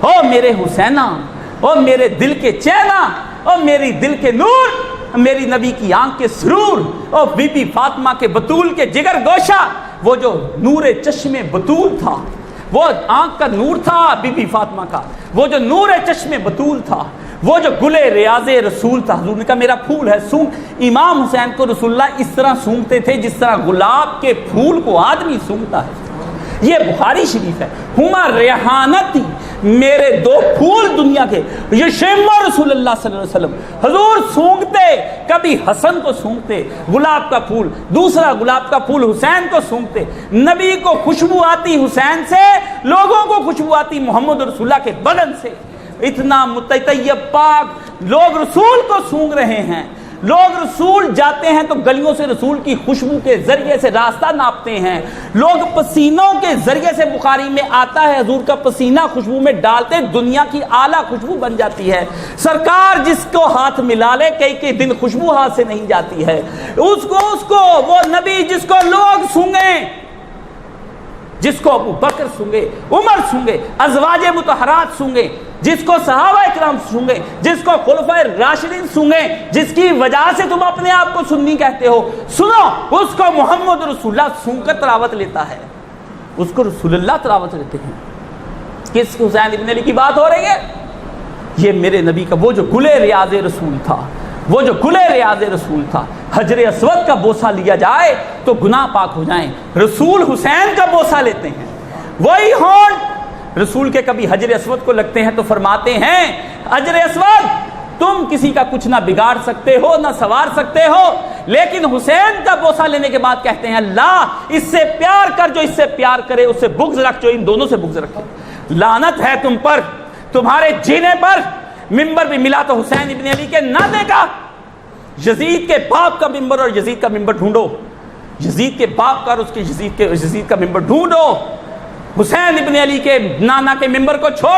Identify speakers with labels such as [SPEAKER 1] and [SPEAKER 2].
[SPEAKER 1] او میرے حسینہ، او میرے دل کے چینا، او میری دل کے نور، میری نبی کی آنکھ کے سرور، او بی بی فاطمہ کے بطول کے جگر گوشہ، وہ جو نور چشم بطول تھا، وہ آنکھ کا نور تھا بی بی فاطمہ کا، وہ جو نور چشم بطول تھا، وہ جو گلے ریاض رسول تھا۔ حضور نے کہا میرا پھول ہے، سونگ۔ امام حسین کو رسول اللہ اس طرح سونگتے تھے جس طرح گلاب کے پھول کو آدمی سونگتا ہے۔ یہ بخاری شریف ہے، ہما ریحانتی، میرے دو پھول دنیا کے، یہ شیما رسول اللہ صلی اللہ علیہ وسلم۔ حضور سونگتے، کبھی حسن کو سونگتے گلاب کا پھول، دوسرا گلاب کا پھول حسین کو سونگتے۔ نبی کو خوشبو آتی حسین سے، لوگوں کو خوشبو آتی محمد رسول اللہ کے بدن سے۔ اتنا متطیب پاک لوگ رسول کو سونگ رہے ہیں۔ لوگ رسول جاتے ہیں تو گلیوں سے رسول کی خوشبو کے ذریعے سے راستہ ناپتے ہیں۔ لوگ پسینوں کے ذریعے سے، بخاری میں آتا ہے حضور کا پسینہ خوشبو میں ڈالتے دنیا کی اعلیٰ خوشبو بن جاتی ہے۔ سرکار جس کو ہاتھ ملا لے کئی دن خوشبو ہاتھ سے نہیں جاتی ہے۔ اس کو وہ نبی جس کو لوگ سونگیں، جس کو ابو بکر سونگے، عمر سونگے، ازواج مطہرات سونگے، جس کو صحابہ اکرام سونگے، جس کو خلفائے راشدین سونگے، جس کی وجہ سے تم اپنے آپ کو سنی کہتے ہو، سنو اس کو محمد رسول اللہ سونگ کر تلاوت لیتا ہے، اس کو رسول اللہ تلاوت لیتے ہیں۔ کس حسین ابن علی کی بات ہو رہی ہے؟ یہ میرے نبی کا وہ جو گلے ریاض رسول تھا، وہ جو گلے ریاض رسول تھا۔ حجر اسود کا بوسہ لیا جائے تو گناہ پاک ہو جائیں، رسول حسین کا بوسہ لیتے ہیں۔ وہی ہونٹ رسول کے کبھی حجر اسود کو لگتے ہیں تو فرماتے ہیں حجر اسود تم کسی کا کچھ نہ بگاڑ سکتے ہو نہ سنوار سکتے ہو، لیکن حسین کا بوسہ لینے کے بعد کہتے ہیں اللہ اس سے پیار کر جو اس سے پیار کرے، اس سے بغض رکھ جو ان دونوں سے بغض رکھے۔ لعنت ہے تم پر، تمہارے جینے پر۔ ممبر بھی ملا تو حسین ابن علی کے نہ دیکھا، یزید کے باپ کا ممبر اور یزید کا ممبر ڈھونڈو، یزید کے باپ کا اور اس کے یزید کا ممبر ڈھونڈو، حسین ابن علی کے نانا کے ممبر کو چھوڑ